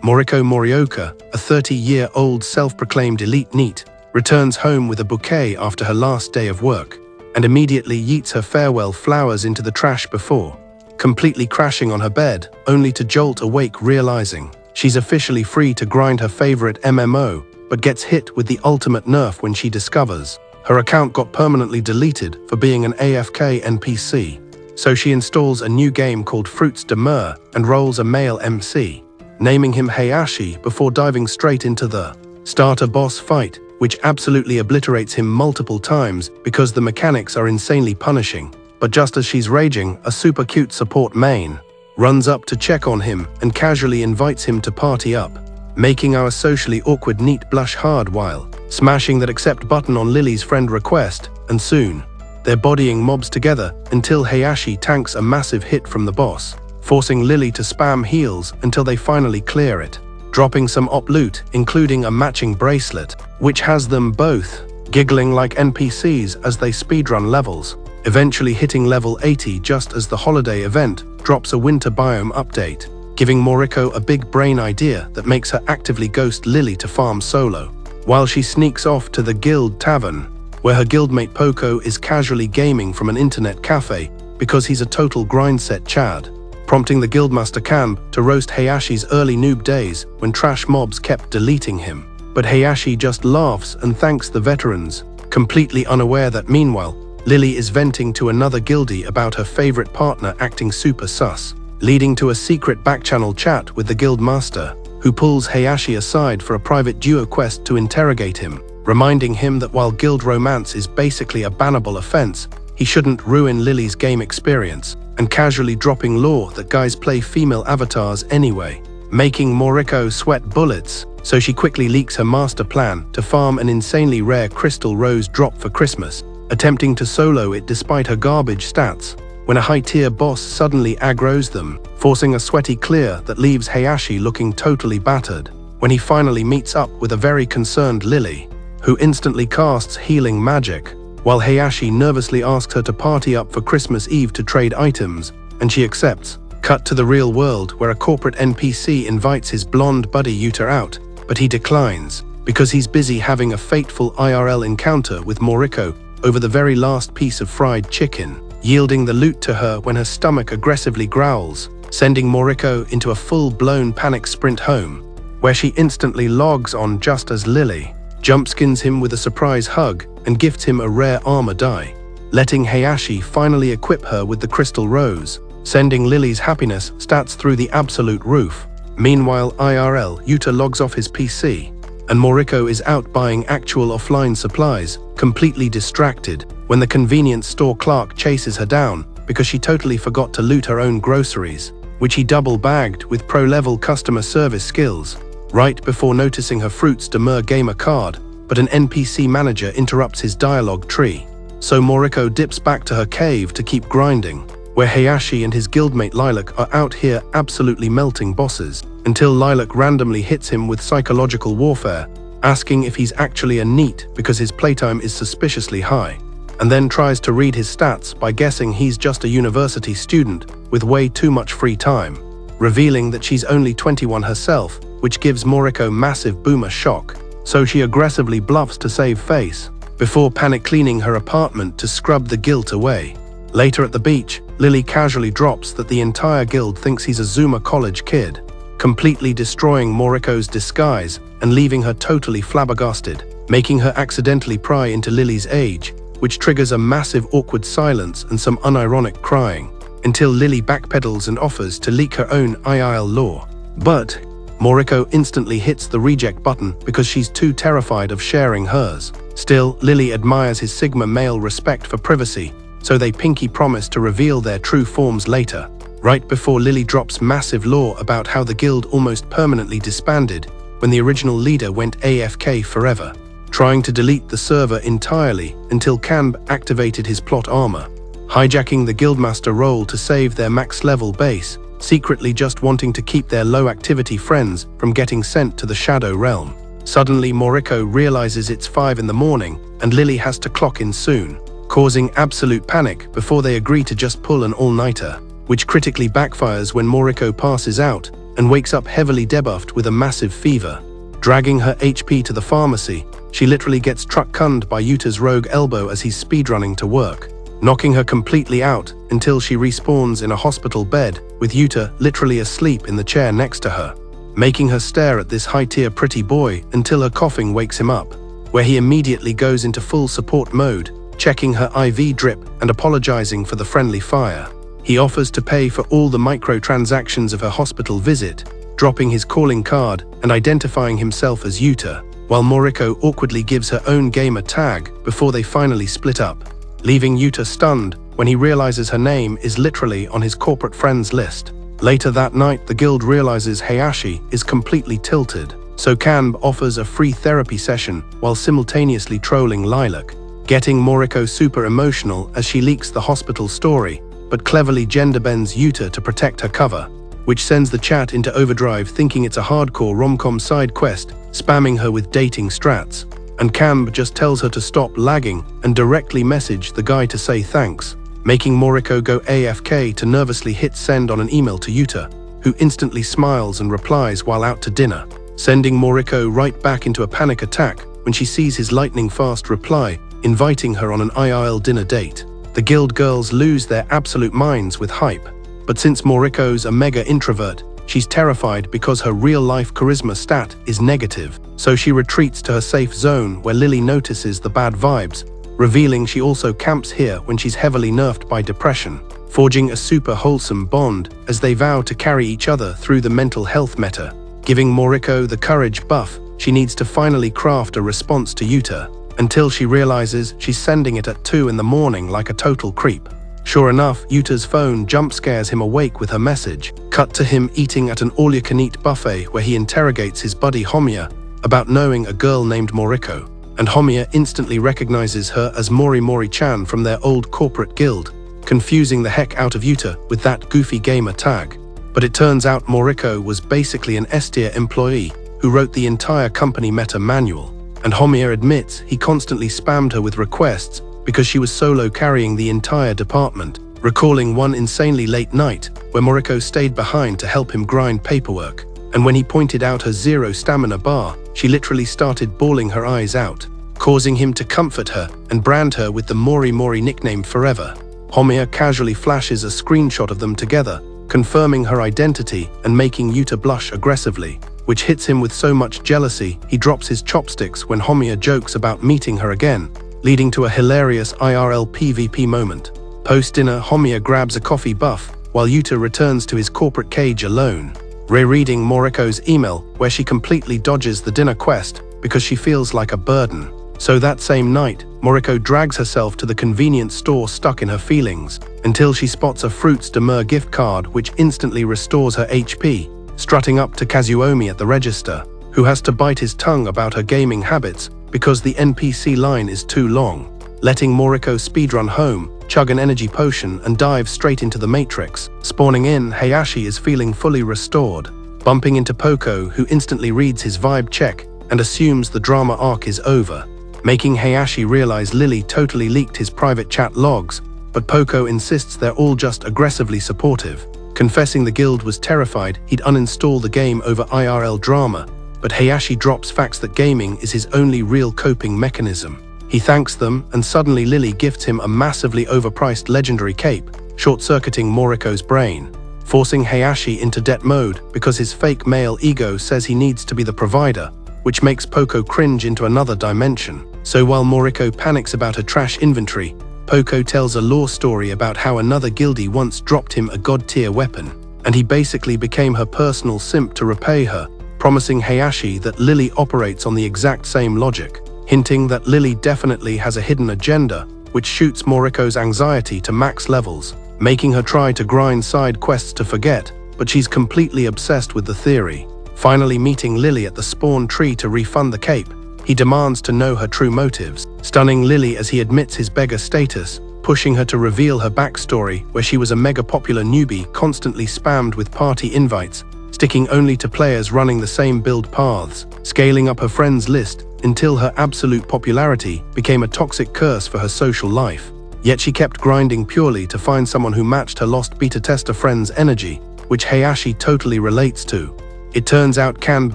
Moriko Morioka, a 30-year-old self-proclaimed elite NEET, returns home with a bouquet after her last day of work, and immediately yeets her farewell flowers into the trash before completely crashing on her bed, only to jolt awake realizing she's officially free to grind her favorite MMO, but gets hit with the ultimate nerf when she discovers her account got permanently deleted for being an AFK NPC. So she installs a new game called Fruits de Mer and rolls a male MC, naming him Hayashi before diving straight into the starter boss fight, which absolutely obliterates him multiple times because the mechanics are insanely punishing. But just as she's raging, a super cute support main runs up to check on him and casually invites him to party up, making our socially awkward NEET blush hard while smashing that accept button on Lily's friend request, and soon they're bodying mobs together until Hayashi tanks a massive hit from the boss, forcing Lily to spam heals until they finally clear it, dropping some op loot including a matching bracelet, which has them both giggling like NPCs as they speedrun levels, eventually hitting level 80 just as the holiday event drops a winter biome update, giving Moriko a big brain idea that makes her actively ghost Lily to farm solo, while she sneaks off to the guild tavern, where her guildmate Poco is casually gaming from an internet cafe because he's a total grindset Chad, prompting the guildmaster Camp to roast Hayashi's early noob days when trash mobs kept deleting him. But Hayashi just laughs and thanks the veterans, completely unaware that meanwhile, Lily is venting to another guildie about her favorite partner acting super sus, leading to a secret backchannel chat with the guildmaster, who pulls Hayashi aside for a private duo quest to interrogate him, reminding him that while guild romance is basically a bannable offense, he shouldn't ruin Lily's game experience, and casually dropping law that guys play female avatars anyway, making Moriko sweat bullets, so she quickly leaks her master plan to farm an insanely rare crystal rose drop for Christmas, attempting to solo it despite her garbage stats, when a high-tier boss suddenly aggroes them, forcing a sweaty clear that leaves Hayashi looking totally battered, when he finally meets up with a very concerned Lily, who instantly casts healing magic, while Hayashi nervously asks her to party up for Christmas Eve to trade items, and she accepts. Cut to the real world where a corporate NPC invites his blonde buddy Yuta out, but he declines, because he's busy having a fateful IRL encounter with Moriko over the very last piece of fried chicken, yielding the loot to her when her stomach aggressively growls, sending Moriko into a full-blown panic sprint home, where she instantly logs on just as Lily jumpskins him with a surprise hug and gifts him a rare armor die, letting Hayashi finally equip her with the crystal rose, sending Lily's happiness stats through the absolute roof. Meanwhile, IRL, Yuta logs off his PC, and Moriko is out buying actual offline supplies, completely distracted, when the convenience store clerk chases her down because she totally forgot to loot her own groceries, which he double-bagged with pro-level customer service skills, right before noticing her Fruits de Mer gamer card, but an NPC manager interrupts his dialogue tree. So Moriko dips back to her cave to keep grinding, where Hayashi and his guildmate Lilac are out here absolutely melting bosses, until Lilac randomly hits him with psychological warfare, asking if he's actually a NEET because his playtime is suspiciously high, and then tries to read his stats by guessing he's just a university student with way too much free time, revealing that she's only 21 herself, which gives Moriko massive boomer shock, so she aggressively bluffs to save face, before panic cleaning her apartment to scrub the guilt away. Later at the beach, Lily casually drops that the entire guild thinks he's a Zuma college kid, completely destroying Moriko's disguise and leaving her totally flabbergasted, making her accidentally pry into Lily's age, which triggers a massive awkward silence and some unironic crying, until Lily backpedals and offers to leak her own IIL lore. But Moriko instantly hits the reject button because she's too terrified of sharing hers. Still, Lily admires his Sigma male respect for privacy, so they pinky promise to reveal their true forms later, right before Lily drops massive lore about how the guild almost permanently disbanded when the original leader went AFK forever, trying to delete the server entirely until Camb activated his plot armor, hijacking the guildmaster role to save their max-level base, secretly just wanting to keep their low-activity friends from getting sent to the Shadow Realm. Suddenly, Moriko realizes it's 5 in the morning and Lily has to clock in soon, causing absolute panic before they agree to just pull an all-nighter, which critically backfires when Moriko passes out, and wakes up heavily debuffed with a massive fever. Dragging her HP to the pharmacy, she literally gets truck-cunned by Yuta's rogue elbow as he's speedrunning to work, knocking her completely out until she respawns in a hospital bed with Yuta literally asleep in the chair next to her, making her stare at this high-tier pretty boy until her coughing wakes him up, where he immediately goes into full support mode, checking her IV drip and apologizing for the friendly fire. He offers to pay for all the microtransactions of her hospital visit, dropping his calling card and identifying himself as Yuta, while Moriko awkwardly gives her own gamer tag before they finally split up, leaving Yuta stunned when he realizes her name is literally on his corporate friends list. Later that night, the guild realizes Hayashi is completely tilted, so Kanb offers a free therapy session while simultaneously trolling Lilac, getting Moriko super emotional as she leaks the hospital story, but cleverly gender bends Yuta to protect her cover, which sends the chat into overdrive thinking it's a hardcore rom-com side quest, spamming her with dating strats. And Kanb just tells her to stop lagging and directly message the guy to say thanks, making Moriko go AFK to nervously hit send on an email to Yuta, who instantly smiles and replies while out to dinner, sending Moriko right back into a panic attack when she sees his lightning-fast reply, inviting her on an IRL dinner date. The guild girls lose their absolute minds with hype, but since Moriko's a mega introvert, she's terrified because her real-life charisma stat is negative, so she retreats to her safe zone where Lily notices the bad vibes, revealing she also camps here when she's heavily nerfed by depression, forging a super wholesome bond as they vow to carry each other through the mental health meta, giving Moriko the courage buff she needs to finally craft a response to Yuta, until she realizes she's sending it at 2 in the morning like a total creep. Sure enough, Yuta's phone jump scares him awake with her message. Cut to him eating at an all-you-can-eat buffet where he interrogates his buddy Homiya about knowing a girl named Moriko, and Homiya instantly recognizes her as Mori-Mori-chan from their old corporate guild, confusing the heck out of Yuta with that goofy gamer tag. But it turns out Moriko was basically an S-tier employee who wrote the entire company meta manual, and Homiya admits he constantly spammed her with requests because she was solo carrying the entire department, recalling one insanely late night where Moriko stayed behind to help him grind paperwork, and when he pointed out her zero stamina bar, she literally started bawling her eyes out, causing him to comfort her and brand her with the Mori-Mori nickname forever. Homiya casually flashes a screenshot of them together, confirming her identity and making Yuta blush aggressively, which hits him with so much jealousy he drops his chopsticks when Homiya jokes about meeting her again, leading to a hilarious IRL PvP moment. Post-dinner, Homiya grabs a coffee buff, while Yuta returns to his corporate cage alone, rereading Moriko's email where she completely dodges the dinner quest because she feels like a burden. So that same night, Moriko drags herself to the convenience store stuck in her feelings, until she spots a Fruits de Mer gift card which instantly restores her HP, strutting up to Kazuomi at the register, who has to bite his tongue about her gaming habits because the NPC line is too long, letting Moriko speedrun home, chug an energy potion and dive straight into the Matrix. Spawning in, Hayashi is feeling fully restored, bumping into Poco, who instantly reads his vibe check and assumes the drama arc is over, making Hayashi realize Lily totally leaked his private chat logs, but Poco insists they're all just aggressively supportive, confessing the guild was terrified he'd uninstall the game over IRL drama, but Hayashi drops facts that gaming is his only real coping mechanism. He thanks them, and suddenly Lily gifts him a massively overpriced legendary cape, short-circuiting Moriko's brain, forcing Hayashi into debt mode because his fake male ego says he needs to be the provider, which makes Poco cringe into another dimension. So while Moriko panics about her trash inventory, Poco tells a lore story about how another guildie once dropped him a god-tier weapon, and he basically became her personal simp to repay her, promising Hayashi that Lily operates on the exact same logic, hinting that Lily definitely has a hidden agenda, which shoots Moriko's anxiety to max levels, making her try to grind side quests to forget, but she's completely obsessed with the theory. Finally meeting Lily at the spawn tree to refund the cape, he demands to know her true motives, stunning Lily as he admits his beggar status, pushing her to reveal her backstory where she was a mega popular newbie constantly spammed with party invites, sticking only to players running the same build paths, scaling up her friends list until her absolute popularity became a toxic curse for her social life. Yet she kept grinding purely to find someone who matched her lost beta tester friend's energy, which Hayashi totally relates to. It turns out Kamb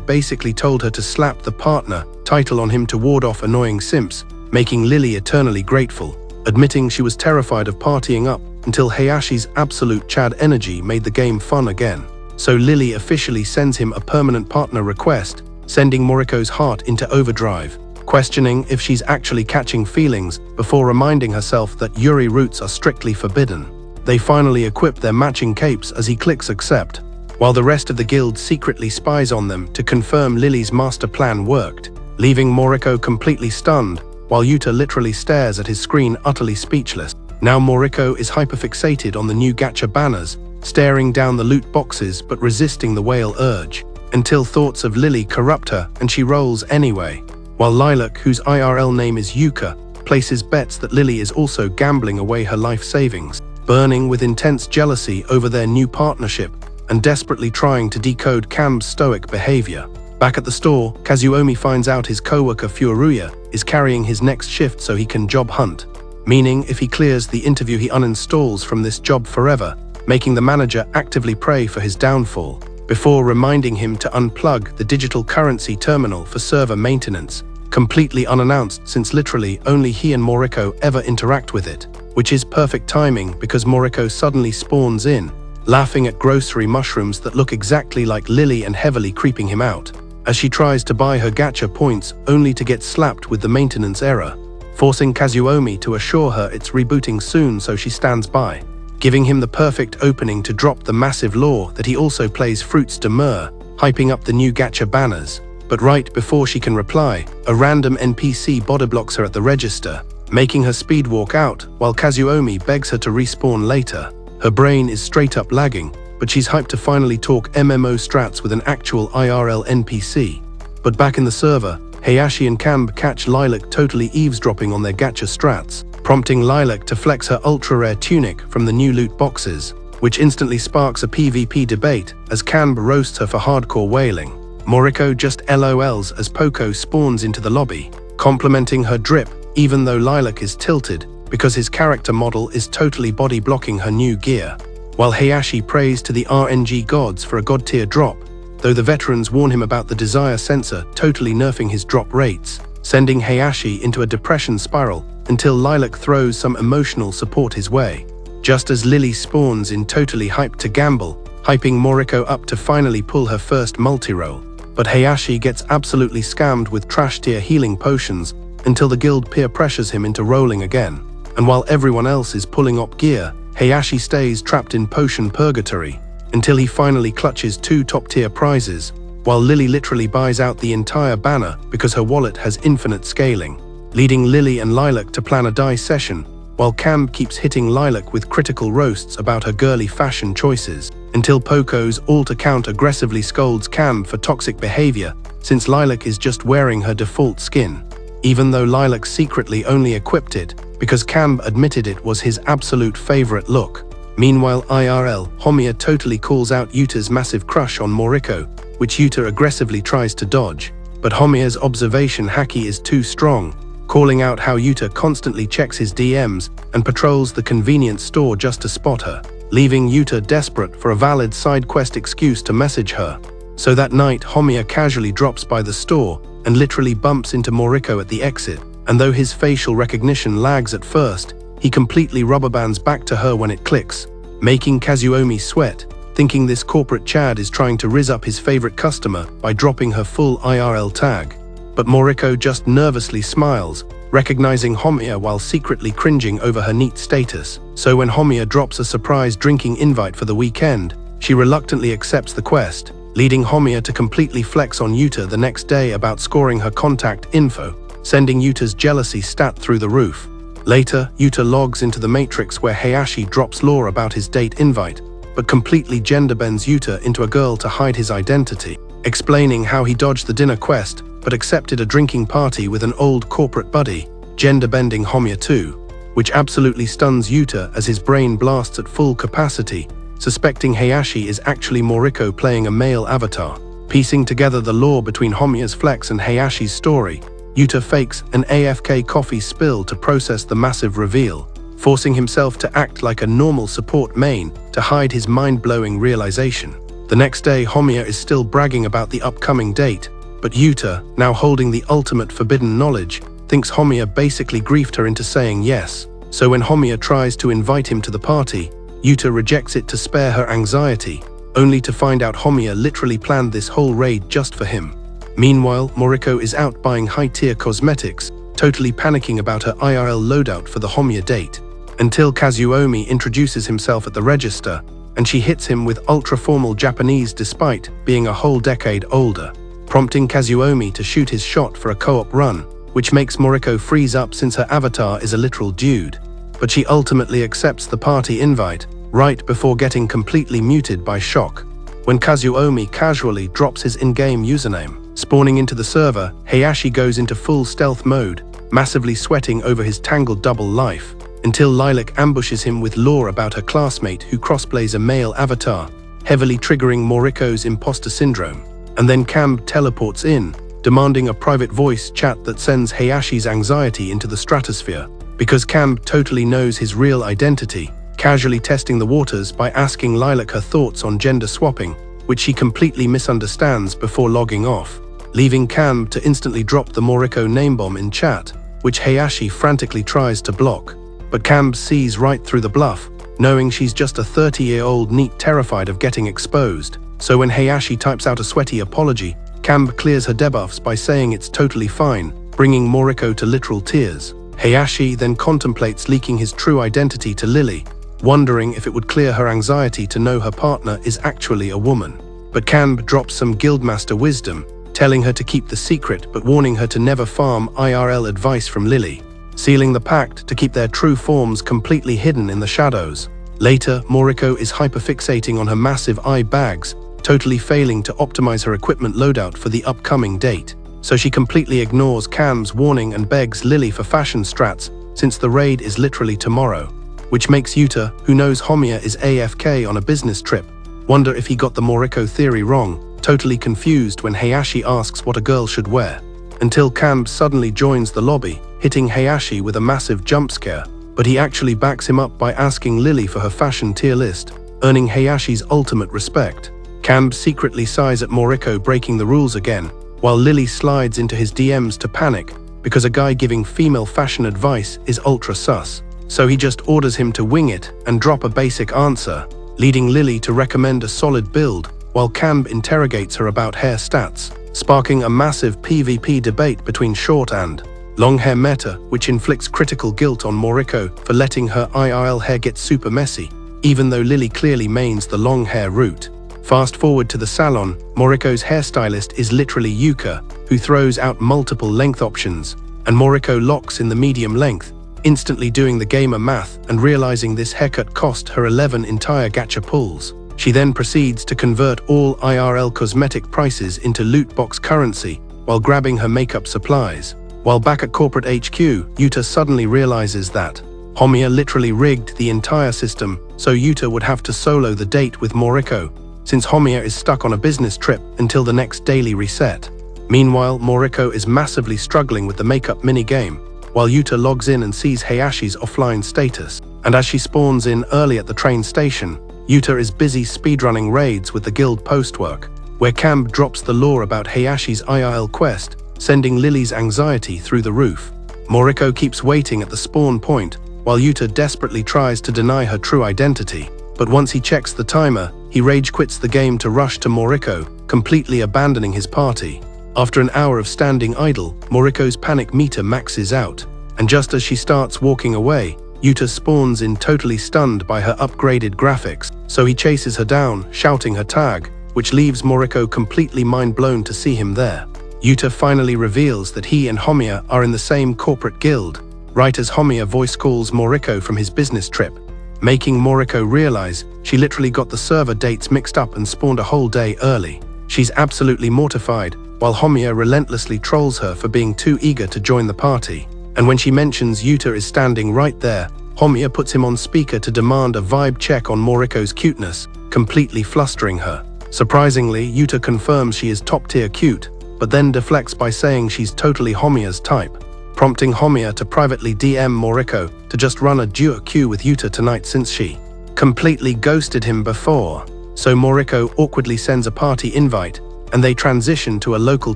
basically told her to slap the partner title on him to ward off annoying simps, making Lily eternally grateful, admitting she was terrified of partying up until Hayashi's absolute Chad energy made the game fun again. So Lily officially sends him a permanent partner request, sending Moriko's heart into overdrive, questioning if she's actually catching feelings before reminding herself that Yuri roots are strictly forbidden. They finally equip their matching capes as he clicks accept, while the rest of the guild secretly spies on them to confirm Lily's master plan worked, leaving Moriko completely stunned, while Yuta literally stares at his screen utterly speechless. Now Moriko is hyperfixated on the new gacha banners, staring down the loot boxes but resisting the whale urge, until thoughts of Lily corrupt her and she rolls anyway, while Lilac, whose IRL name is Yuka, places bets that Lily is also gambling away her life savings, burning with intense jealousy over their new partnership and desperately trying to decode Kamb's stoic behavior. Back at the store, Kazuomi finds out his co-worker Furuya is carrying his next shift so he can job hunt, meaning if he clears the interview he uninstalls from this job forever, making the manager actively pray for his downfall, before reminding him to unplug the digital currency terminal for server maintenance, completely unannounced since literally only he and Moriko ever interact with it, which is perfect timing because Moriko suddenly spawns in, laughing at grocery mushrooms that look exactly like Lily and heavily creeping him out, as she tries to buy her gacha points only to get slapped with the maintenance error, forcing Kazuomi to assure her it's rebooting soon so she stands by, giving him the perfect opening to drop the massive lore that he also plays Fruits de Mer, hyping up the new gacha banners. But right before she can reply, a random NPC bodyblocks her at the register, making her speed walk out while Kazuomi begs her to respawn later. Her brain is straight up lagging, but she's hyped to finally talk MMO strats with an actual IRL NPC. But back in the server, Hayashi and Kamb catch Lilac totally eavesdropping on their gacha strats, prompting Lilac to flex her ultra-rare tunic from the new loot boxes, which instantly sparks a PvP debate as Kamb roasts her for hardcore wailing. Moriko just LOLs as Poco spawns into the lobby, complimenting her drip even though Lilac is tilted because his character model is totally body blocking her new gear, while Hayashi prays to the RNG gods for a god-tier drop, though the veterans warn him about the desire sensor totally nerfing his drop rates, sending Hayashi into a depression spiral until Lilac throws some emotional support his way, just as Lily spawns in totally hyped to gamble, hyping Moriko up to finally pull her first multi-roll. But Hayashi gets absolutely scammed with trash-tier healing potions until the guild peer pressures him into rolling again, and while everyone else is pulling up gear, Hayashi stays trapped in potion purgatory until he finally clutches 2 top-tier prizes, while Lily literally buys out the entire banner because her wallet has infinite scaling, leading Lily and Lilac to plan a die session, while Kamb keeps hitting Lilac with critical roasts about her girly fashion choices, until Poco's all-to-count aggressively scolds Kamb for toxic behavior since Lilac is just wearing her default skin, even though Lilac secretly only equipped it because Kamb admitted it was his absolute favorite look. Meanwhile, IRL, Homiya totally calls out Yuta's massive crush on Moriko, which Yuta aggressively tries to dodge, but Homiya's observation haki is too strong, calling out how Yuta constantly checks his DMs and patrols the convenience store just to spot her, leaving Yuta desperate for a valid side quest excuse to message her. So that night, Homiya casually drops by the store and literally bumps into Moriko at the exit, and though his facial recognition lags at first, he completely rubber bands back to her when it clicks, making Kazuomi sweat, thinking this corporate Chad is trying to rizz up his favorite customer by dropping her full IRL tag. But Moriko just nervously smiles, recognizing Homiya while secretly cringing over her neat status. So when Homiya drops a surprise drinking invite for the weekend, she reluctantly accepts the quest, leading Homiya to completely flex on Yuta the next day about scoring her contact info, sending Yuta's jealousy stat through the roof. Later, Yuta logs into the Matrix where Hayashi drops lore about his date invite, but completely gender-bends Yuta into a girl to hide his identity, explaining how he dodged the dinner quest but accepted a drinking party with an old corporate buddy, gender-bending Homiya too, which absolutely stuns Yuta as his brain blasts at full capacity, suspecting Hayashi is actually Moriko playing a male avatar. Piecing together the lore between Homiya's flex and Hayashi's story, Yuta fakes an AFK coffee spill to process the massive reveal, forcing himself to act like a normal support main to hide his mind-blowing realization. The next day, Homiya is still bragging about the upcoming date, but Yuta, now holding the ultimate forbidden knowledge, thinks Homiya basically griefed her into saying yes. So when Homiya tries to invite him to the party, Yuta rejects it to spare her anxiety, only to find out Homiya literally planned this whole raid just for him. Meanwhile, Moriko is out buying high-tier cosmetics, totally panicking about her IRL loadout for the Homiya date, until Kazuomi introduces himself at the register, and she hits him with ultra-formal Japanese despite being a whole decade older, prompting Kazuomi to shoot his shot for a co-op run, which makes Moriko freeze up since her avatar is a literal dude. But she ultimately accepts the party invite, right before getting completely muted by shock, when Kazuomi casually drops his in-game username. Spawning into the server, Hayashi goes into full stealth mode, massively sweating over his tangled double life, until Lilac ambushes him with lore about her classmate who crossplays a male avatar, heavily triggering Moriko's imposter syndrome. And then Camb teleports in, demanding a private voice chat that sends Hayashi's anxiety into the stratosphere, because Camb totally knows his real identity, casually testing the waters by asking Lilac her thoughts on gender swapping, which she completely misunderstands before logging off, leaving Camb to instantly drop the Moriko name bomb in chat, which Hayashi frantically tries to block. But Camb sees right through the bluff, knowing she's just a 30-year-old NEET terrified of getting exposed. So when Hayashi types out a sweaty apology, Camb clears her debuffs by saying it's totally fine, bringing Moriko to literal tears. Hayashi then contemplates leaking his true identity to Lily, wondering if it would clear her anxiety to know her partner is actually a woman. But Camb drops some guildmaster wisdom, telling her to keep the secret but warning her to never farm IRL advice from Lily, sealing the pact to keep their true forms completely hidden in the shadows. Later, Moriko is hyperfixating on her massive eye bags, totally failing to optimize her equipment loadout for the upcoming date. So she completely ignores Camb's warning and begs Lily for fashion strats, since the raid is literally tomorrow, which makes Yuta, who knows Homiya is AFK on a business trip, wonder if he got the Moriko theory wrong, totally confused when Hayashi asks what a girl should wear, until Camb suddenly joins the lobby, hitting Hayashi with a massive jump scare, but he actually backs him up by asking Lily for her fashion tier list, earning Hayashi's ultimate respect. Camb secretly sighs at Moriko breaking the rules again, while Lily slides into his DMs to panic because a guy giving female fashion advice is ultra sus. So he just orders him to wing it and drop a basic answer, leading Lily to recommend a solid build, while Camb interrogates her about hair stats, sparking a massive PvP debate between short and long hair meta, which inflicts critical guilt on Moriko for letting her IRL hair get super messy, even though Lily clearly mains the long hair route. Fast forward to the salon, Moriko's hairstylist is literally Yuka, who throws out multiple length options, and Moriko locks in the medium length, instantly doing the gamer math and realizing this haircut cost her 11 entire gacha pulls. She then proceeds to convert all IRL cosmetic prices into loot box currency while grabbing her makeup supplies. While back at corporate HQ, Yuta suddenly realizes that Homiya literally rigged the entire system, so Yuta would have to solo the date with Moriko, since Homiya is stuck on a business trip until the next daily reset. Meanwhile, Moriko is massively struggling with the makeup minigame, while Yuta logs in and sees Hayashi's offline status. And as she spawns in early at the train station, Yuta is busy speedrunning raids with the guild postwork, where Camb drops the lore about Hayashi's IRL quest, sending Lily's anxiety through the roof. Moriko keeps waiting at the spawn point, while Yuta desperately tries to deny her true identity. But once he checks the timer, he rage quits the game to rush to Moriko, completely abandoning his party. After an hour of standing idle, Moriko's panic meter maxes out, and just as she starts walking away, Yuta spawns in totally stunned by her upgraded graphics, so he chases her down, shouting her tag, which leaves Moriko completely mind-blown to see him there. Yuta finally reveals that he and Homiya are in the same corporate guild, right as Homiya voice calls Moriko from his business trip, making Moriko realize she literally got the server dates mixed up and spawned a whole day early. She's absolutely mortified, while Homiya relentlessly trolls her for being too eager to join the party. And when she mentions Yuta is standing right there, Homiya puts him on speaker to demand a vibe check on Moriko's cuteness, completely flustering her. Surprisingly, Yuta confirms she is top-tier cute, but then deflects by saying she's totally Homiya's type, prompting Homiya to privately DM Moriko to just run a duo queue with Yuta tonight since she completely ghosted him before. So Moriko awkwardly sends a party invite, and they transition to a local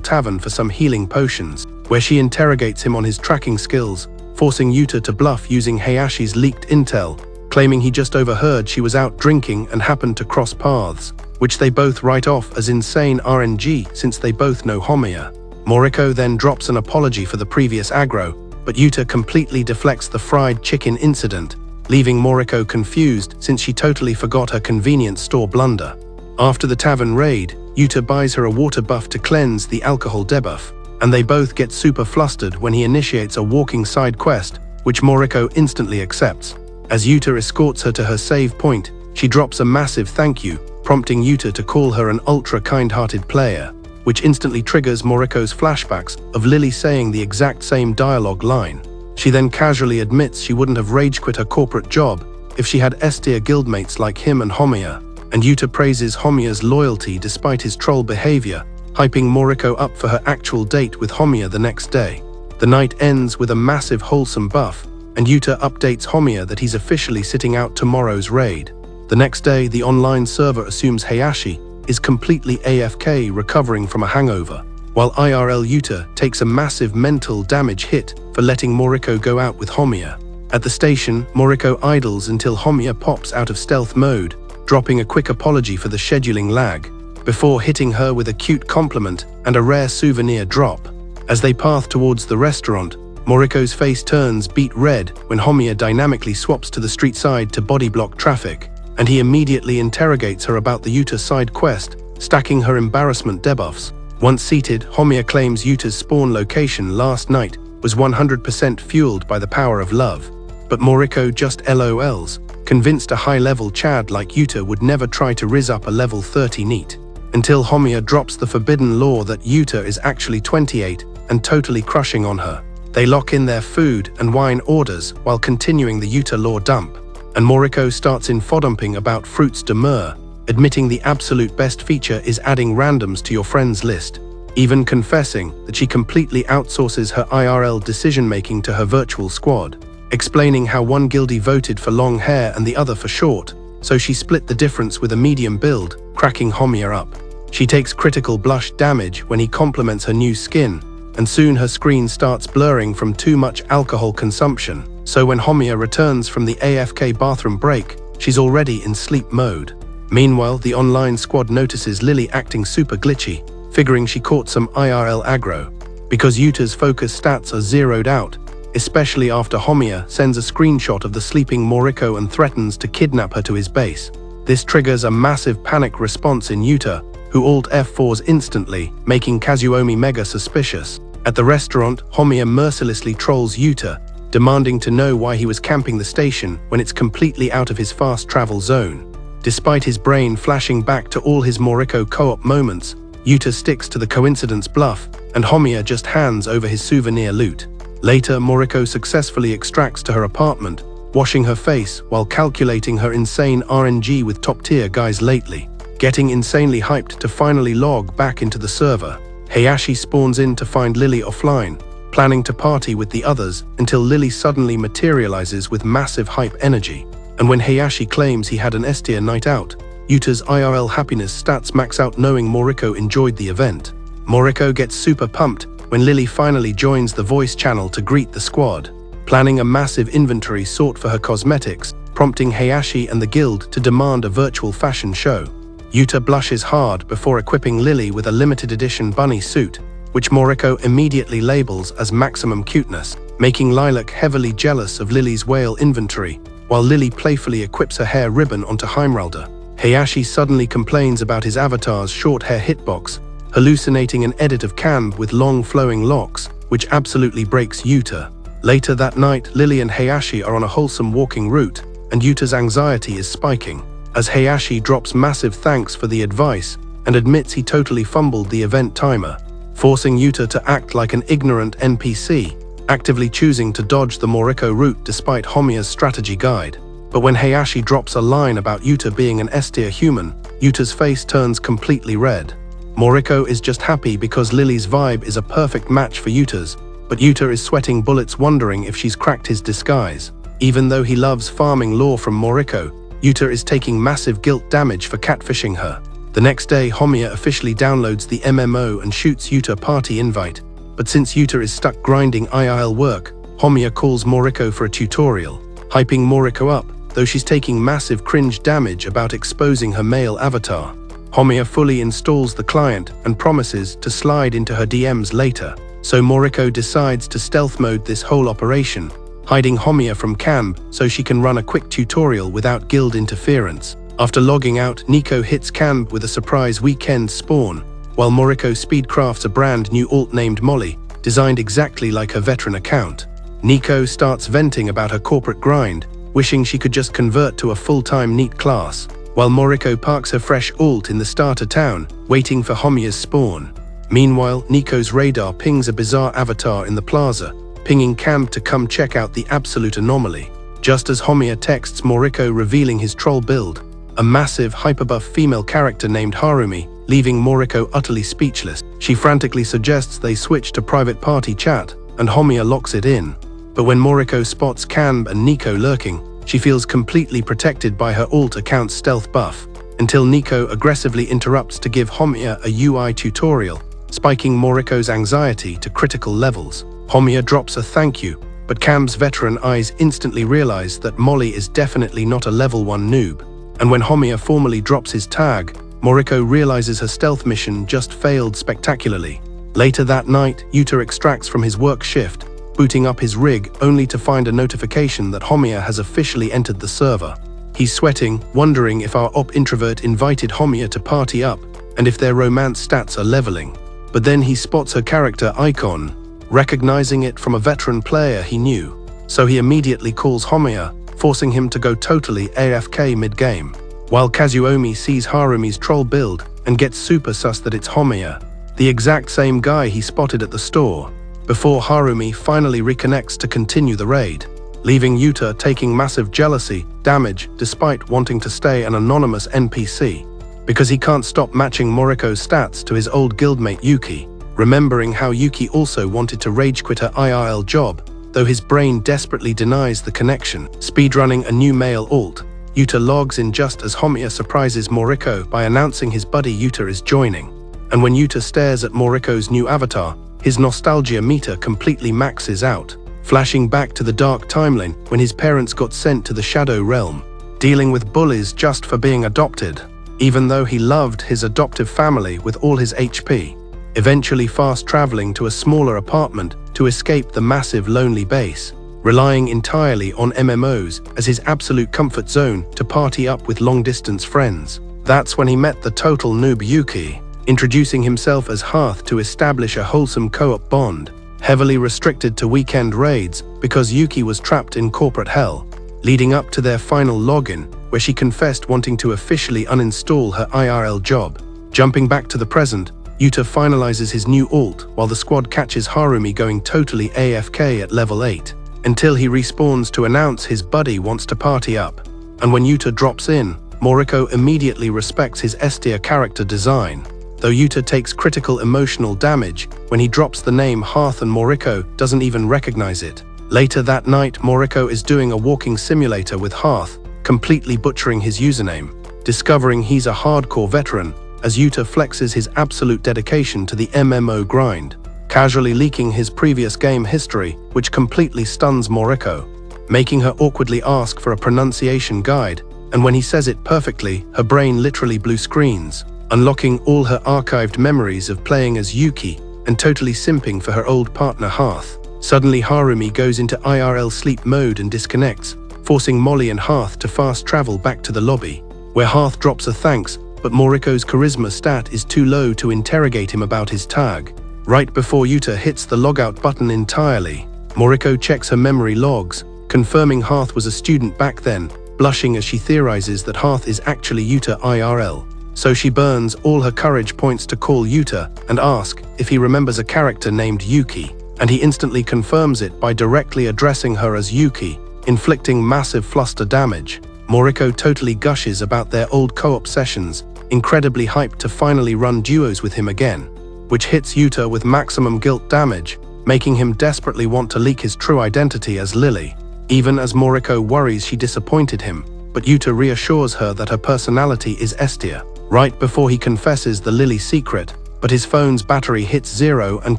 tavern for some healing potions, where she interrogates him on his tracking skills, forcing Yuta to bluff using Hayashi's leaked intel, claiming he just overheard she was out drinking and happened to cross paths, which they both write off as insane RNG since they both know Homiya. Moriko then drops an apology for the previous aggro, but Yuta completely deflects the fried chicken incident, leaving Moriko confused since she totally forgot her convenience store blunder. After the tavern raid, Yuta buys her a water buff to cleanse the alcohol debuff, and they both get super flustered when he initiates a walking side quest, which Moriko instantly accepts. As Yuta escorts her to her save point, she drops a massive thank you, prompting Yuta to call her an ultra kind-hearted player, which instantly triggers Moriko's flashbacks of Lily saying the exact same dialogue line. She then casually admits she wouldn't have rage-quit her corporate job if she had S-tier guildmates like him and Homiya, and Yuta praises Homiya's loyalty despite his troll behavior, hyping Moriko up for her actual date with Homiya the next day. The night ends with a massive wholesome buff, and Yuta updates Homiya that he's officially sitting out tomorrow's raid. The next day, the online server assumes Hayashi is completely AFK recovering from a hangover, while IRL Yuta takes a massive mental damage hit for letting Moriko go out with Homiya. At the station, Moriko idles until Homiya pops out of stealth mode, dropping a quick apology for the scheduling lag, before hitting her with a cute compliment and a rare souvenir drop. As they path towards the restaurant, Moriko's face turns beet red when Homiya dynamically swaps to the street side to body block traffic, and he immediately interrogates her about the Yuta side quest, stacking her embarrassment debuffs. Once seated, Homiya claims Yuta's spawn location last night was 100% fueled by the power of love, but Moriko just LOLs, convinced a high-level Chad like Yuta would never try to rizz up a level 30 neat, until Homiya drops the forbidden law that Yuta is actually 28 and totally crushing on her. They lock in their food and wine orders while continuing the Yuta lore dump, and Moriko starts infodumping about fruits de mer, admitting the absolute best feature is adding randoms to your friends list, even confessing that she completely outsources her IRL decision-making to her virtual squad, explaining how one guildie voted for long hair and the other for short, so she split the difference with a medium build, cracking Homiya up. She takes critical blush damage when he compliments her new skin, and soon her screen starts blurring from too much alcohol consumption, so when Homiya returns from the AFK bathroom break, she's already in sleep mode. Meanwhile, the online squad notices Lily acting super glitchy, figuring she caught some IRL aggro, because Yuta's focus stats are zeroed out, especially after Homiya sends a screenshot of the sleeping Moriko and threatens to kidnap her to his base. This triggers a massive panic response in Yuta, who Alt F4s instantly, making Kazuomi mega suspicious. At the restaurant, Homiya mercilessly trolls Yuta, demanding to know why he was camping the station when it's completely out of his fast travel zone. Despite his brain flashing back to all his Moriko co-op moments, Yuta sticks to the coincidence bluff, and Homiya just hands over his souvenir loot. Later, Moriko successfully extracts to her apartment, washing her face while calculating her insane RNG with top-tier guys lately. Getting insanely hyped to finally log back into the server, Hayashi spawns in to find Lily offline, planning to party with the others until Lily suddenly materializes with massive hype energy. And when Hayashi claims he had an S-tier night out, Yuta's IRL happiness stats max out knowing Moriko enjoyed the event. Moriko gets super pumped when Lily finally joins the voice channel to greet the squad, planning a massive inventory sort for her cosmetics, prompting Hayashi and the guild to demand a virtual fashion show. Yuta blushes hard before equipping Lily with a limited edition bunny suit, which Moriko immediately labels as maximum cuteness, making Lilac heavily jealous of Lily's whale inventory, while Lily playfully equips her hair ribbon onto Heimralder. Hayashi suddenly complains about his avatar's short hair hitbox, hallucinating an edit of Camb with long flowing locks, which absolutely breaks Yuta. Later that night, Lily and Hayashi are on a wholesome walking route, and Yuta's anxiety is spiking, as Hayashi drops massive thanks for the advice and admits he totally fumbled the event timer, forcing Yuta to act like an ignorant NPC, actively choosing to dodge the Moriko route despite Homiya's strategy guide. But when Hayashi drops a line about Yuta being an S-tier human, Yuta's face turns completely red. Moriko is just happy because Lily's vibe is a perfect match for Yuta's, But Yuta is sweating bullets wondering if she's cracked his disguise. Even though he loves farming lore from Moriko, Yuta is taking massive guilt damage for catfishing her. The next day, Homiya officially downloads the MMO and shoots Yuta a party invite. But since Yuta is stuck grinding IRL work, Homiya calls Moriko for a tutorial, hyping Moriko up, though she's taking massive cringe damage about exposing her male avatar. Homiya fully installs the client and promises to slide into her DMs later, so Moriko decides to stealth mode this whole operation, hiding Homiya from Camp so she can run a quick tutorial without guild interference. After logging out, Nico hits Camp with a surprise weekend spawn, while Moriko speedcrafts a brand new alt named Molly, designed exactly like her veteran account. Nico starts venting about her corporate grind, wishing she could just convert to a full-time NEET class, while Moriko parks her fresh alt in the starter town, waiting for Homiya's spawn. Meanwhile, Nico's radar pings a bizarre avatar in the plaza, pinging Camp to come check out the absolute anomaly. Just as Homiya texts Moriko revealing his troll build, a massive hyperbuff female character named Harumi, leaving Moriko utterly speechless. She frantically suggests they switch to private party chat, and Homiya locks it in. But when Moriko spots Camp and Nico lurking, she feels completely protected by her alt account's stealth buff, until Nico aggressively interrupts to give Homiya a UI tutorial, spiking Moriko's anxiety to critical levels. Homiya drops a thank you, but Camp's veteran eyes instantly realize that Molly is definitely not a level 1 noob. And when Homiya formally drops his tag, Moriko realizes her stealth mission just failed spectacularly. Later that night, Yuta extracts from his work shift, booting up his rig only to find a notification that Homiya has officially entered the server. He's sweating, wondering if our op introvert invited Homiya to party up and if their romance stats are leveling. But then he spots her character icon, recognizing it from a veteran player he knew. So he immediately calls Homiya, forcing him to go totally AFK mid-game. While Kazuomi sees Harumi's troll build and gets super sus that it's Homiya, the exact same guy he spotted at the store, before Harumi finally reconnects to continue the raid, leaving Yuta taking massive jealousy damage despite wanting to stay an anonymous NPC, because he can't stop matching Moriko's stats to his old guildmate Yuki, remembering how Yuki also wanted to rage quit her IRL job, though his brain desperately denies the connection. Speedrunning a new male alt, Yuta logs in just as Homiya surprises Moriko by announcing his buddy Yuta is joining. And when Yuta stares at Moriko's new avatar, his nostalgia meter completely maxes out, flashing back to the dark timeline when his parents got sent to the Shadow Realm, dealing with bullies just for being adopted, even though he loved his adoptive family with all his HP, eventually fast-traveling to a smaller apartment to escape the massive lonely base, relying entirely on MMOs as his absolute comfort zone to party up with long-distance friends. That's when he met the total noob Yuki, introducing himself as Hearth to establish a wholesome co-op bond, heavily restricted to weekend raids because Yuki was trapped in corporate hell, leading up to their final login, where she confessed wanting to officially uninstall her IRL job. Jumping back to the present, Yuta finalizes his new alt while the squad catches Harumi going totally AFK at level 8, until he respawns to announce his buddy wants to party up. And when Yuta drops in, Moriko immediately respects his S-tier character design, though Yuta takes critical emotional damage when he drops the name Hearth and Moriko doesn't even recognize it. Later that night, Moriko is doing a walking simulator with Hearth, completely butchering his username, discovering he's a hardcore veteran as Yuta flexes his absolute dedication to the MMO grind, casually leaking his previous game history, which completely stuns Moriko, making her awkwardly ask for a pronunciation guide, and when he says it perfectly, her brain literally blue screens, unlocking all her archived memories of playing as Yuki and totally simping for her old partner Hearth. Suddenly Harumi goes into IRL sleep mode and disconnects, forcing Molly and Hearth to fast travel back to the lobby, where Hearth drops a thanks, but Moriko's charisma stat is too low to interrogate him about his tag. Right before Yuta hits the logout button entirely, Moriko checks her memory logs, confirming Hearth was a student back then, blushing as she theorizes that Hearth is actually Yuta IRL. So she burns all her courage points to call Yuta and ask if he remembers a character named Yuki, and he instantly confirms it by directly addressing her as Yuki, inflicting massive fluster damage. Moriko totally gushes about their old co-op sessions, incredibly hyped to finally run duos with him again, which hits Yuta with maximum guilt damage, making him desperately want to leak his true identity as Lily. Even as Moriko worries she disappointed him, but Yuta reassures her that her personality is Estia. Right before he confesses the Lily secret, but his phone's battery hits zero and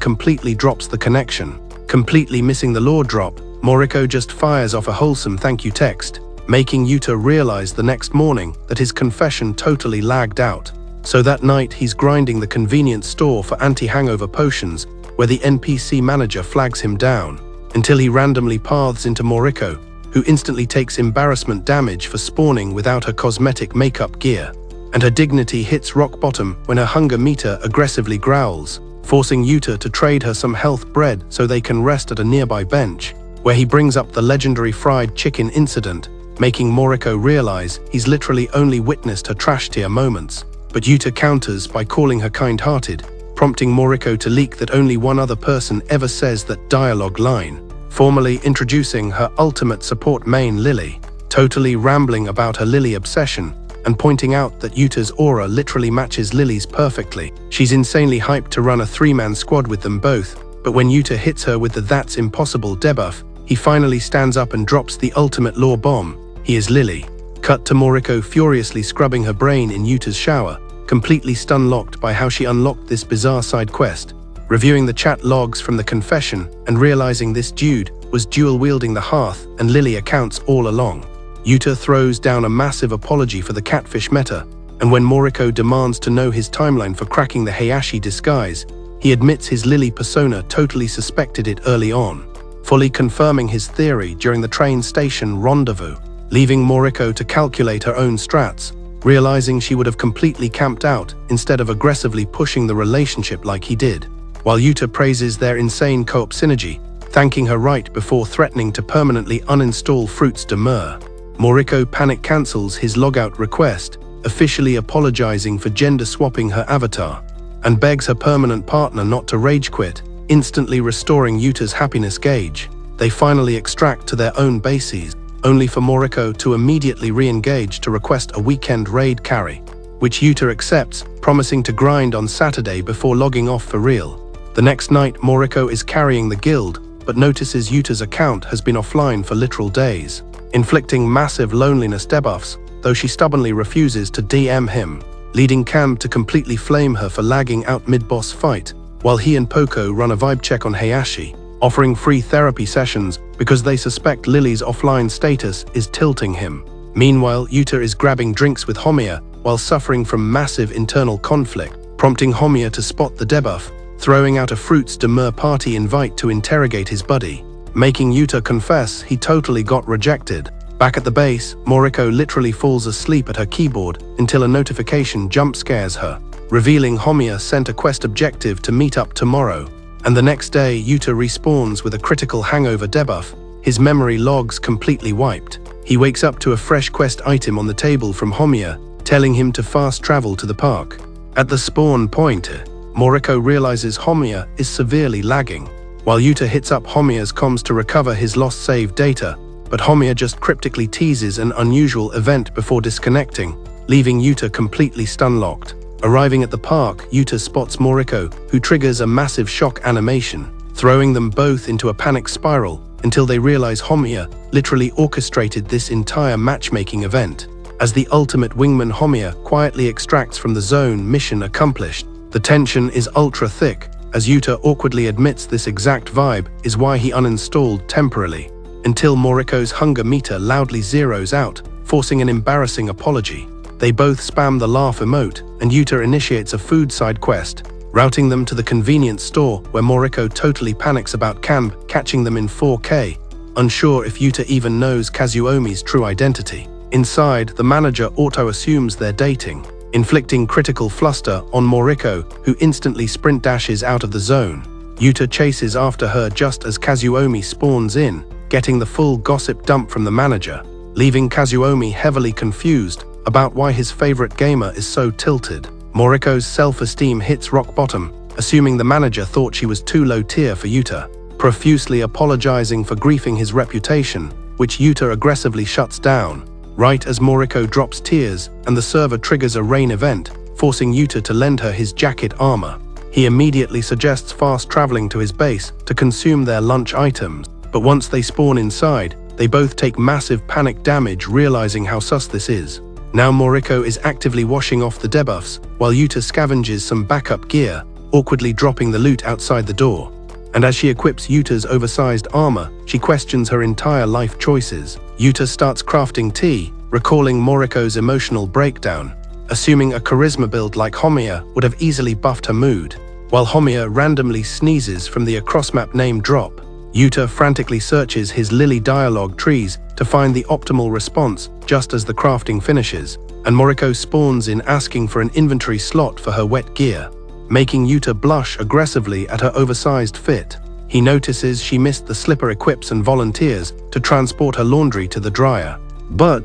completely drops the connection. Completely missing the law drop, Moriko just fires off a wholesome thank you text, making Yuta realize the next morning that his confession totally lagged out. So that night he's grinding the convenience store for anti-hangover potions, where the NPC manager flags him down, until he randomly paths into Moriko, who instantly takes embarrassment damage for spawning without her cosmetic makeup gear. And her dignity hits rock bottom when her hunger meter aggressively growls, forcing Yuta to trade her some health bread so they can rest at a nearby bench, where he brings up the legendary fried chicken incident, making Moriko realize he's literally only witnessed her trash tier moments. But Yuta counters by calling her kind-hearted, prompting Moriko to leak that only one other person ever says that dialogue line, formally introducing her ultimate support main Lily, totally rambling about her Lily obsession, and pointing out that Yuta's aura literally matches Lily's perfectly. She's insanely hyped to run a three-man squad with them both, but when Yuta hits her with the "That's impossible" debuff, he finally stands up and drops the ultimate law bomb. He is Lily. Cut to Moriko furiously scrubbing her brain in Yuta's shower, completely stun-locked by how she unlocked this bizarre side quest, reviewing the chat logs from the confession and realizing this dude was dual-wielding the hearth and Lily accounts all along. Yuta throws down a massive apology for the catfish meta, and when Moriko demands to know his timeline for cracking the Heihachi disguise, he admits his Lily persona totally suspected it early on, fully confirming his theory during the train station rendezvous, leaving Moriko to calculate her own strats, realizing she would have completely camped out instead of aggressively pushing the relationship like he did, while Yuta praises their insane co-op synergy, thanking her right before threatening to permanently uninstall Fruits de Mer. Moriko panic cancels his logout request, officially apologizing for gender-swapping her avatar, and begs her permanent partner not to rage quit, instantly restoring Yuta's happiness gauge. They finally extract to their own bases, only for Moriko to immediately re-engage to request a weekend raid carry, which Yuta accepts, promising to grind on Saturday before logging off for real. The next night, Moriko is carrying the guild, but notices Yuta's account has been offline for literal days, inflicting massive loneliness debuffs, though she stubbornly refuses to DM him, leading Cam to completely flame her for lagging out mid-boss fight, while he and Poco run a vibe check on Heihachi, offering free therapy sessions because they suspect Lily's offline status is tilting him. Meanwhile, Yuta is grabbing drinks with Homiya while suffering from massive internal conflict, prompting Homiya to spot the debuff, throwing out a Fruits de Mer party invite to interrogate his buddy, making Yuta confess he totally got rejected. Back at the base, Moriko literally falls asleep at her keyboard until a notification jump scares her, revealing Homiya sent a quest objective to meet up tomorrow. And the next day, Yuta respawns with a critical hangover debuff, his memory logs completely wiped. He wakes up to a fresh quest item on the table from Homiya, telling him to fast travel to the park. At the spawn point, Moriko realizes Homiya is severely lagging, while Yuta hits up Homiya's comms to recover his lost save data, but Homiya just cryptically teases an unusual event before disconnecting, leaving Yuta completely stun-locked. Arriving at the park, Yuta spots Moriko, who triggers a massive shock animation, throwing them both into a panic spiral until they realize Homiya literally orchestrated this entire matchmaking event. As the ultimate wingman, Homiya quietly extracts from the zone. Mission accomplished. The tension is ultra thick, as Yuta awkwardly admits this exact vibe is why he uninstalled temporarily, until Moriko's hunger meter loudly zeroes out, forcing an embarrassing apology. They both spam the laugh emote, and Yuta initiates a food side quest, routing them to the convenience store where Moriko totally panics about Camp catching them in 4K, unsure if Yuta even knows Kazuomi's true identity. Inside, the manager auto-assumes they're dating, inflicting critical fluster on Moriko, who instantly sprint dashes out of the zone. Yuta chases after her just as Kazuomi spawns in, getting the full gossip dump from the manager, leaving Kazuomi heavily confused about why his favorite gamer is so tilted. Moriko's self-esteem hits rock bottom, assuming the manager thought she was too low tier for Yuta, profusely apologizing for griefing his reputation, which Yuta aggressively shuts down, right as Moriko drops tears and the server triggers a rain event, forcing Yuta to lend her his jacket armor. He immediately suggests fast traveling to his base to consume their lunch items, but once they spawn inside, they both take massive panic damage, realizing how sus this is. Now Moriko is actively washing off the debuffs, while Yuta scavenges some backup gear, awkwardly dropping the loot outside the door. And as she equips Yuta's oversized armor, she questions her entire life choices. Yuta starts crafting tea, recalling Moriko's emotional breakdown, assuming a charisma build like Homiya would have easily buffed her mood. While Homiya randomly sneezes from the across-map name drop, Yuta frantically searches his Lily dialogue trees to find the optimal response just as the crafting finishes, and Moriko spawns in asking for an inventory slot for her wet gear, making Yuta blush aggressively at her oversized fit. He notices she missed the slipper equips and volunteers to transport her laundry to the dryer. But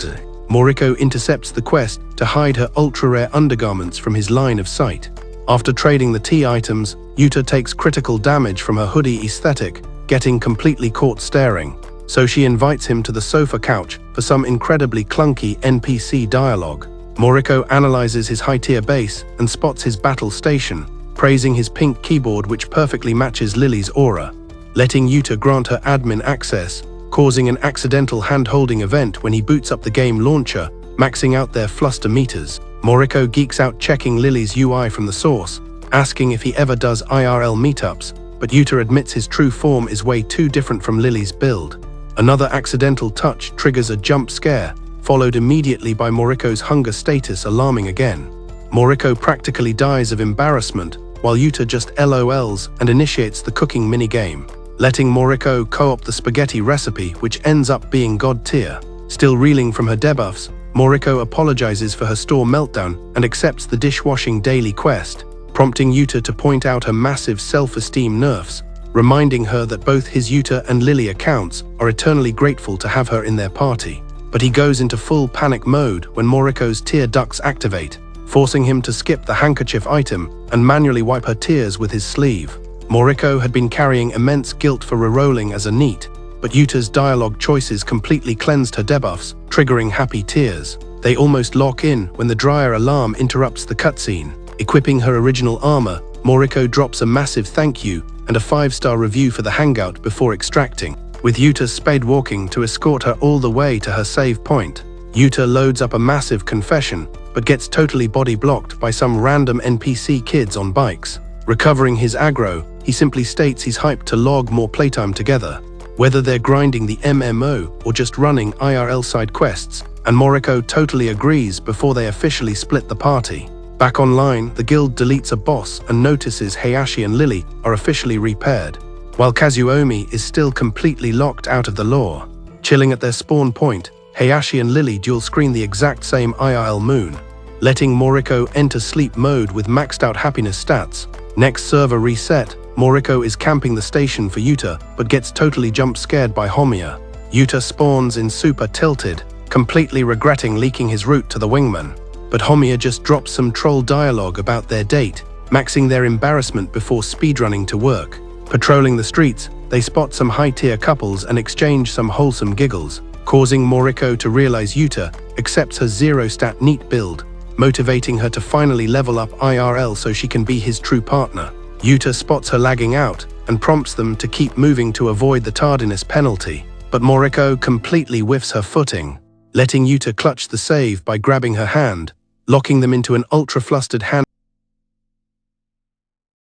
Moriko intercepts the quest to hide her ultra-rare undergarments from his line of sight. After trading the tea items, Yuta takes critical damage from her hoodie aesthetic, getting completely caught staring. So she invites him to the sofa couch for some incredibly clunky NPC dialogue. Moriko analyzes his high-tier base and spots his battle station, praising his pink keyboard which perfectly matches Lily's aura, letting Yuta grant her admin access, causing an accidental hand-holding event when he boots up the game launcher, maxing out their fluster meters. Moriko geeks out checking Lily's UI from the source, asking if he ever does IRL meetups, but Yuta admits his true form is way too different from Lily's build. Another accidental touch triggers a jump scare, followed immediately by Moriko's hunger status alarming again. Moriko practically dies of embarrassment, while Yuta just LOLs and initiates the cooking minigame, letting Moriko co-opt the spaghetti recipe, which ends up being god tier. Still reeling from her debuffs, Moriko apologizes for her store meltdown and accepts the dishwashing daily quest, prompting Yuta to point out her massive self-esteem nerfs, reminding her that both his Yuta and Lily accounts are eternally grateful to have her in their party. But he goes into full panic mode when Moriko's tear ducts activate, forcing him to skip the handkerchief item and manually wipe her tears with his sleeve. Moriko had been carrying immense guilt for rerolling as a NEET, but Yuta's dialogue choices completely cleansed her debuffs, triggering happy tears. They almost lock in when the dryer alarm interrupts the cutscene. Equipping her original armor, Moriko drops a massive thank you and a 5-star review for the hangout before extracting, with Yuta spade walking to escort her all the way to her save point. Yuta loads up a massive confession, but gets totally body blocked by some random NPC kids on bikes. Recovering his aggro, he simply states he's hyped to log more playtime together, whether they're grinding the MMO or just running IRL side quests, and Moriko totally agrees before they officially split the party. Back online, the guild deletes a boss and notices Hayashi and Lily are officially repaired, while Kazuomi is still completely locked out of the lore. Chilling at their spawn point, Hayashi and Lily dual-screen the exact same IRL moon, letting Moriko enter sleep mode with maxed out happiness stats. Next server reset, Moriko is camping the station for Yuta, but gets totally jump-scared by Homiya. Yuta spawns in super tilted, completely regretting leaking his route to the wingman. But Homiya just drops some troll dialogue about their date, maxing their embarrassment before speedrunning to work. Patrolling the streets, they spot some high-tier couples and exchange some wholesome giggles, causing Moriko to realize Yuta accepts her zero-stat NEET build, motivating her to finally level up IRL so she can be his true partner. Yuta spots her lagging out and prompts them to keep moving to avoid the tardiness penalty, but Moriko completely whiffs her footing, letting Yuta clutch the save by grabbing her hand, locking them into an ultra-flustered hand